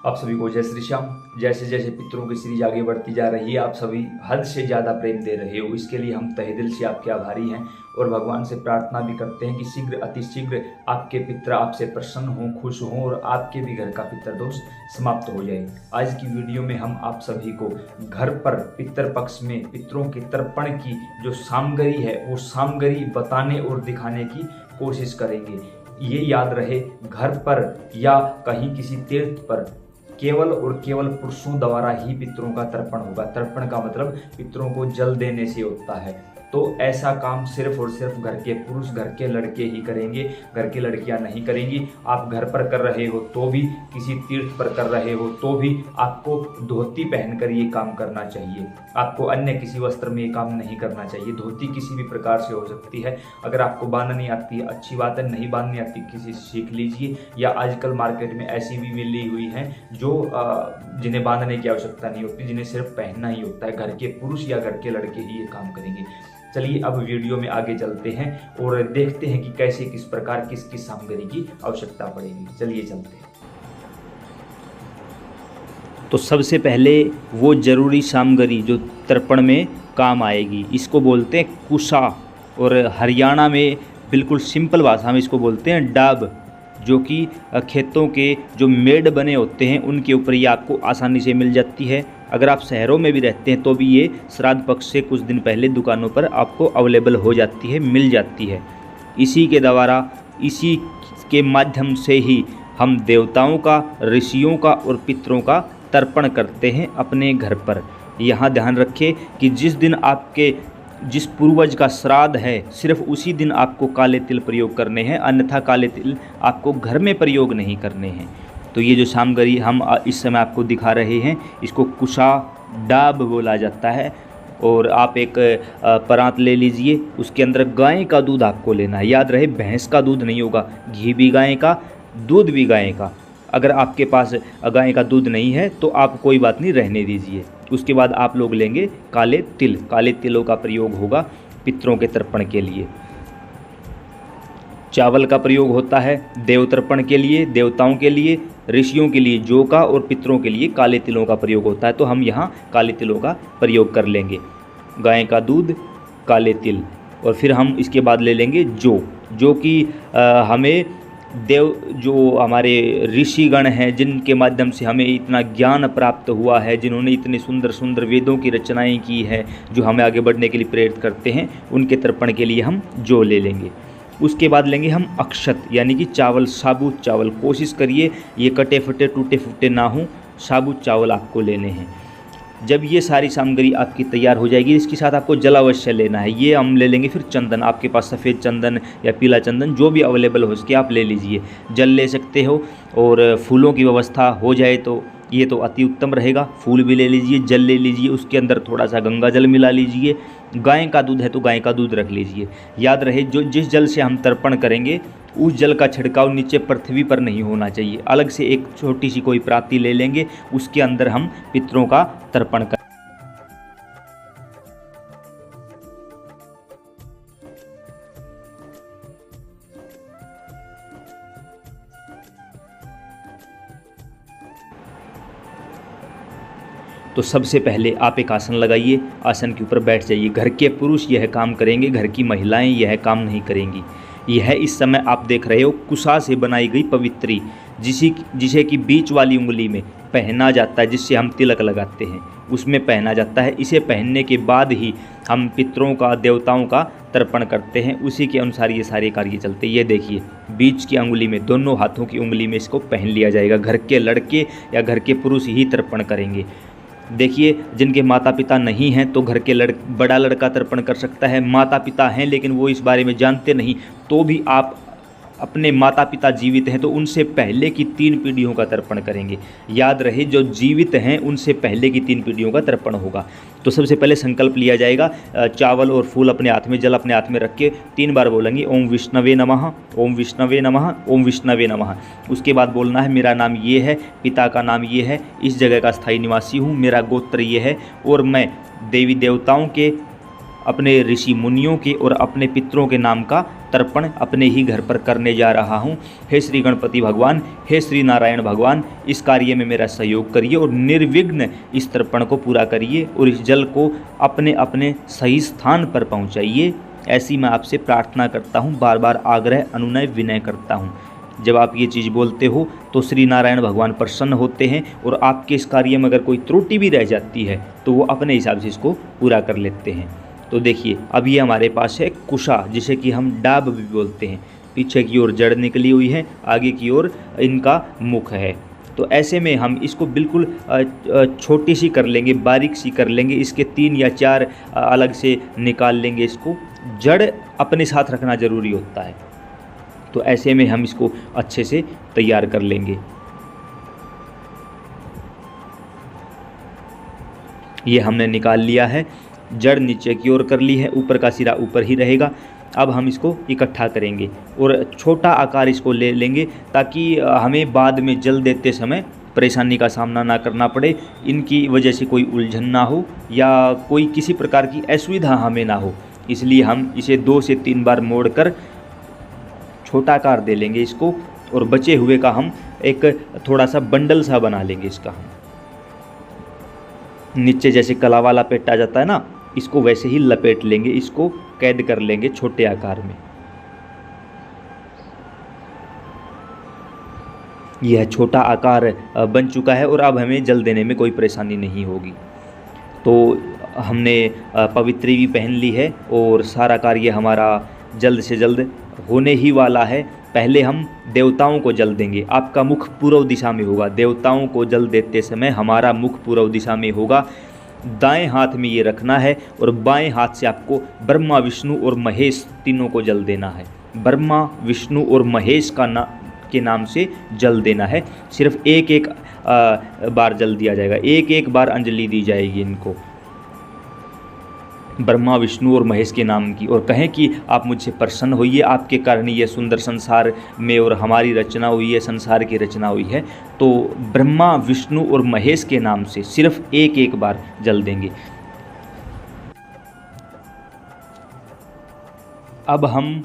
आप सभी को जय श्री श्याम। जैसे जैसे पितरों की सीरीज आगे बढ़ती जा रही है, आप सभी हद से ज़्यादा प्रेम दे रहे हो, इसके लिए हम तहे दिल से आपके आभारी हैं और भगवान से प्रार्थना भी करते हैं कि शीघ्र अतिशीघ्र आपके पितर आपसे प्रसन्न हों, खुश हों और आपके भी घर का पितरदोष समाप्त हो जाए। आज की वीडियो में हम आप सभी को घर पर पितर पक्ष में पितरों के तर्पण की जो सामग्री है वो सामग्री बताने और दिखाने की कोशिश करेंगे। ये याद रहे, घर पर या कहीं किसी तीर्थ पर केवल और केवल पुरुषों द्वारा ही पितरों का तर्पण होगा। तर्पण का मतलब पितरों को जल देने से होता है। तो ऐसा काम सिर्फ और सिर्फ घर के पुरुष, घर के लड़के ही करेंगे, घर की लड़कियां नहीं करेंगी। आप घर पर कर रहे हो तो भी, किसी तीर्थ पर कर रहे हो तो भी आपको धोती पहनकर ये काम करना चाहिए। आपको अन्य किसी वस्त्र में ये काम नहीं करना चाहिए। धोती किसी भी प्रकार से हो सकती है। अगर आपको बांधनी आती है अच्छी बात है, नहीं बांधनी आती किसी से सीख लीजिए। या आजकल मार्केट में ऐसी भी मिली हुई हैं जो जिन्हें बांधने की आवश्यकता नहीं होती, जिन्हें सिर्फ पहनना ही होता है। घर के पुरुष या घर के लड़के ही ये काम करेंगे। चलिए अब वीडियो में आगे चलते हैं और देखते हैं कि कैसे किस प्रकार किस किस सामग्री की आवश्यकता पड़ेगी। चलिए चलते हैं। तो सबसे पहले वो जरूरी सामग्री जो तर्पण में काम आएगी, इसको बोलते हैं कुशा, और हरियाणा में बिल्कुल सिंपल भाषा में इसको बोलते हैं डाब, जो कि खेतों के जो मेड़ बने होते हैं उनके ऊपर ये आपको आसानी से मिल जाती है। अगर आप शहरों में भी रहते हैं तो भी ये श्राद्ध पक्ष से कुछ दिन पहले दुकानों पर आपको अवेलेबल हो जाती है, मिल जाती है। इसी के द्वारा, इसी के माध्यम से ही हम देवताओं का, ऋषियों का और पितरों का तर्पण करते हैं अपने घर पर। यहाँ ध्यान रखें कि जिस दिन आपके जिस पूर्वज का श्राद्ध है सिर्फ उसी दिन आपको काले तिल प्रयोग करने हैं, अन्यथा काले तिल आपको घर में प्रयोग नहीं करने हैं। तो ये जो सामग्री हम इस समय आपको दिखा रहे हैं, इसको कुशा डाब बोला जाता है। और आप एक परात ले लीजिए, उसके अंदर गाय का दूध आपको लेना है। याद रहे, भैंस का दूध नहीं होगा, घी भी गाय का, दूध भी गाय का। अगर आपके पास गाय का दूध नहीं है तो आप कोई बात नहीं, रहने दीजिए। उसके बाद आप लोग लेंगे काले तिल। काले तिलों का प्रयोग होगा पितरों के तर्पण के लिए। चावल का प्रयोग होता है देव तर्पण के लिए, देवताओं के लिए, ऋषियों के लिए जौ का, और पितरों के लिए काले तिलों का प्रयोग होता है। तो हम यहाँ काले तिलों का प्रयोग कर लेंगे। गाय का दूध, काले तिल, और फिर हम इसके बाद ले लेंगे जौ, जो कि हमें देव, जो हमारे ऋषिगण हैं जिनके माध्यम से हमें इतना ज्ञान प्राप्त हुआ है, जिन्होंने इतने सुंदर सुंदर वेदों की रचनाएं की है, जो हमें आगे बढ़ने के लिए प्रेरित करते हैं, उनके तर्पण के लिए हम जौ ले लेंगे। उसके बाद लेंगे हम अक्षत, यानी कि चावल, साबुत चावल। कोशिश करिए ये कटे फटे टूटे फूटे ना हों, साबुत चावल आपको लेने हैं। जब ये सारी सामग्री आपकी तैयार हो जाएगी, इसके साथ आपको जल अवश्य लेना है। ये हम ले लेंगे। फिर चंदन, आपके पास सफ़ेद चंदन या पीला चंदन जो भी अवेलेबल हो सके आप ले लीजिए। जल ले सकते हो, और फूलों की व्यवस्था हो जाए तो ये तो अति उत्तम रहेगा। फूल भी ले लीजिए, जल ले लीजिए, उसके अंदर थोड़ा सा गंगा जल मिला लीजिए। गाय का दूध है तो गाय का दूध रख लीजिए। याद रहे, जो जिस जल से हम तर्पण करेंगे उस जल का छिड़काव नीचे पृथ्वी पर नहीं होना चाहिए। अलग से एक छोटी सी कोई प्राती ले लेंगे, उसके अंदर हम पितरों का तर्पण करेंगे। तो सबसे पहले आप एक आसन लगाइए, आसन के ऊपर बैठ जाइए। घर के पुरुष यह काम करेंगे, घर की महिलाएं यह काम नहीं करेंगी। यह इस समय आप देख रहे हो कुशा से बनाई गई पवित्री, जिसे कि बीच वाली उंगली में पहना जाता है, जिससे हम तिलक लगाते हैं, उसमें पहना जाता है। इसे पहनने के बाद ही हम पितरों का, देवताओं का तर्पण करते हैं। उसी के अनुसार ये सारे कार्य चलते हैं। ये देखिए, बीच की उंगली में, दोनों हाथों की उंगली में इसको पहन लिया जाएगा। घर के लड़के या घर के पुरुष ही तर्पण करेंगे। देखिए, जिनके माता पिता नहीं हैं तो घर के बड़ा लड़का तर्पण कर सकता है। माता पिता हैं लेकिन वो इस बारे में जानते नहीं, तो भी आप अपने माता पिता जीवित हैं तो उनसे पहले की 3 पीढ़ियों का तर्पण करेंगे। याद रहे, जो जीवित हैं उनसे पहले की 3 पीढ़ियों का तर्पण होगा। तो सबसे पहले संकल्प लिया जाएगा। चावल और फूल अपने हाथ में, जल अपने हाथ में रख के 3 बार बोलेंगे ओम विष्णवे नमः, ओम विष्णवे नमः, ओम विष्णवे नमः। उसके बाद बोलना है मेरा नाम ये है, पिता का नाम ये है, इस जगह का स्थायी निवासी हूँ, मेरा गोत्र ये है, और मैं देवी देवताओं के अपने ऋषि मुनियों के और अपने पितरों के नाम का तर्पण अपने ही घर पर करने जा रहा हूँ। हे श्री गणपति भगवान, हे श्री नारायण भगवान, इस कार्य में मेरा सहयोग करिए और निर्विघ्न इस तर्पण को पूरा करिए और इस जल को अपने अपने सही स्थान पर पहुँचाइए। ऐसी मैं आपसे प्रार्थना करता हूँ, बार बार आग्रह अनुनय विनय करता हूँ। जब आप ये चीज़ बोलते हो तो श्री नारायण भगवान प्रसन्न होते हैं और आपके इस कार्य में अगर कोई त्रुटि भी रह जाती है तो वो अपने हिसाब से इसको पूरा कर लेते हैं। तो देखिए, अब ये हमारे पास है कुशा, जिसे कि हम डाब भी बोलते हैं। पीछे की ओर जड़ निकली हुई है, आगे की ओर इनका मुख है। तो ऐसे में हम इसको बिल्कुल छोटी सी कर लेंगे, बारीक सी कर लेंगे। इसके 3 या 4 अलग से निकाल लेंगे। इसको जड़ अपने साथ रखना ज़रूरी होता है। तो ऐसे में हम इसको अच्छे से तैयार कर लेंगे। ये हमने निकाल लिया है, जड़ नीचे की ओर कर ली है, ऊपर का सिरा ऊपर ही रहेगा। अब हम इसको इकट्ठा करेंगे और छोटा आकार इसको ले लेंगे ताकि हमें बाद में जल देते समय परेशानी का सामना ना करना पड़े, इनकी वजह से कोई उलझन ना हो या कोई किसी प्रकार की असुविधा हमें ना हो। इसलिए हम इसे 2 से 3 बार मोड़कर छोटा आकार दे लेंगे इसको और बचे हुए का हम एक थोड़ा सा बंडल सा बना लेंगे। इसका हम नीचे जैसे कला वाला लपेटा जाता है ना, इसको वैसे ही लपेट लेंगे, इसको कैद कर लेंगे छोटे आकार में। यह छोटा आकार बन चुका है और अब हमें जल देने में कोई परेशानी नहीं होगी। तो हमने पवित्री भी पहन ली है और सारा कार्य हमारा जल्द से जल्द होने ही वाला है। पहले हम देवताओं को जल देंगे। आपका मुख पूर्व दिशा में होगा। देवताओं को जल देते समय हमारा मुख पूर्व दिशा में होगा। दाएं हाथ में ये रखना है और बाएं हाथ से आपको ब्रह्मा, विष्णु और महेश तीनों को जल देना है। ब्रह्मा, विष्णु और महेश के नाम से जल देना है। सिर्फ एक एक बार जल दिया जाएगा, एक एक बार अंजलि दी जाएगी इनको, ब्रह्मा, विष्णु और महेश के नाम की, और कहें कि आप मुझसे प्रसन्न होइए, आपके कारण ये सुंदर संसार में और हमारी रचना हुई है, संसार की रचना हुई है। तो ब्रह्मा, विष्णु और महेश के नाम से सिर्फ एक एक बार जल देंगे। अब हम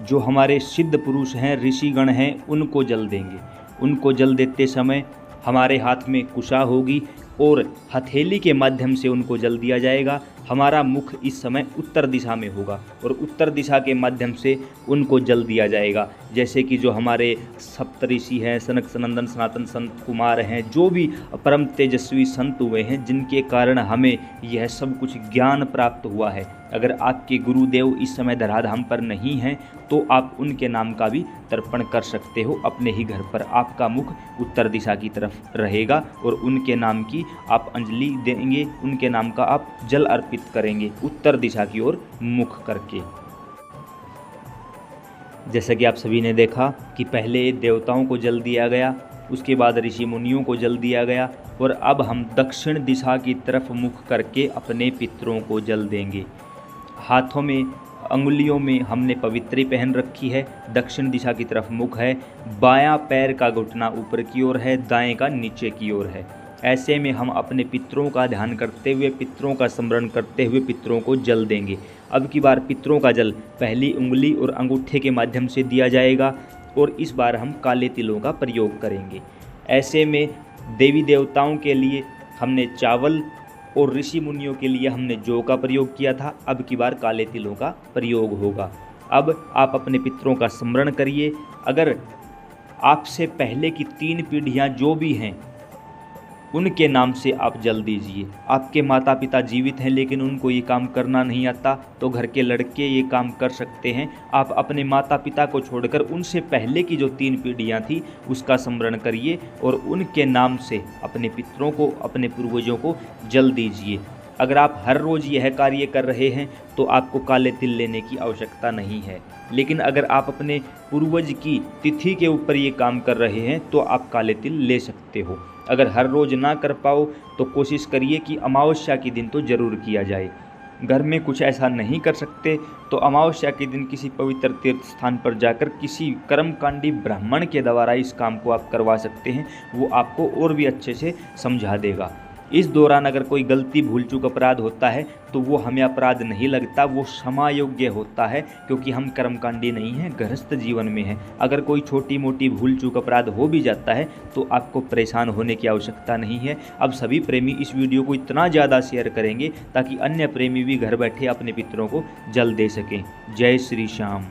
जो हमारे सिद्ध पुरुष हैं, ऋषिगण हैं, उनको जल देंगे। उनको जल देते समय हमारे हाथ में कुशा होगी और हथेली के माध्यम से उनको जल दिया जाएगा। हमारा मुख इस समय उत्तर दिशा में होगा और उत्तर दिशा के माध्यम से उनको जल दिया जाएगा। जैसे कि जो हमारे सप्तऋषि हैं, सनक सनंदन सनातन संत कुमार हैं, जो भी परम तेजस्वी संत हुए हैं, जिनके कारण हमें यह सब कुछ ज्ञान प्राप्त हुआ है। अगर आपके गुरुदेव इस समय धराधाम पर नहीं हैं तो आप उनके नाम का भी तर्पण कर सकते हो अपने ही घर पर। आपका मुख उत्तर दिशा की तरफ रहेगा और उनके नाम की आप अंजलि देंगे, उनके नाम का आप जल अर्पित करेंगे उत्तर दिशा की ओर मुख करके। जैसा कि आप सभी ने देखा कि पहले देवताओं को जल दिया गया, उसके बाद ऋषि मुनियों को जल दिया गया और अब हम दक्षिण दिशा की तरफ मुख करके अपने पितरों को जल देंगे। हाथों में, अंगुलियों में हमने पवित्री पहन रखी है, दक्षिण दिशा की तरफ मुख है, बायां पैर का घुटना ऊपर की ओर है, दाएं का नीचे की ओर है। ऐसे में हम अपने पितरों का ध्यान करते हुए, पितरों का स्मरण करते हुए पितरों को जल देंगे। अब की बार पितरों का जल पहली उंगली और अंगूठे के माध्यम से दिया जाएगा और इस बार हम काले तिलों का प्रयोग करेंगे। ऐसे में देवी देवताओं के लिए हमने चावल और ऋषि मुनियों के लिए हमने जौ का प्रयोग किया था, अब की बार काले तिलों का प्रयोग होगा। अब आप अपने पितरों का स्मरण करिए। अगर आपसे पहले की 3 पीढ़ियां जो भी हैं उनके नाम से आप जल दीजिए। आपके माता पिता जीवित हैं लेकिन उनको ये काम करना नहीं आता तो घर के लड़के ये काम कर सकते हैं। आप अपने माता पिता को छोड़कर उनसे पहले की जो 3 पीढ़ियां थी उसका स्मरण करिए और उनके नाम से अपने पितरों को, अपने पूर्वजों को जल दीजिए। अगर आप हर रोज़ यह कार्य कर रहे हैं तो आपको काले तिल लेने की आवश्यकता नहीं है, लेकिन अगर आप अपने पूर्वज की तिथि के ऊपर ये काम कर रहे हैं तो आप काले तिल ले सकते हो। अगर हर रोज़ ना कर पाओ तो कोशिश करिए कि अमावस्या के दिन तो ज़रूर किया जाए। घर में कुछ ऐसा नहीं कर सकते तो अमावस्या के दिन किसी पवित्र तीर्थ स्थान पर जाकर किसी कर्मकांडी ब्राह्मण के द्वारा इस काम को आप करवा सकते हैं। वो आपको और भी अच्छे से समझा देगा। इस दौरान अगर कोई गलती भूल चूक अपराध होता है तो वो हमें अपराध नहीं लगता, वो क्षमा योग्य होता है, क्योंकि हम कर्मकांडी नहीं हैं, गृहस्थ जीवन में हैं। अगर कोई छोटी मोटी भूल चूक अपराध हो भी जाता है तो आपको परेशान होने की आवश्यकता नहीं है। अब सभी प्रेमी इस वीडियो को इतना ज़्यादा शेयर करेंगे ताकि अन्य प्रेमी भी घर बैठे अपने पितरों को जल दे सकें। जय श्री श्याम।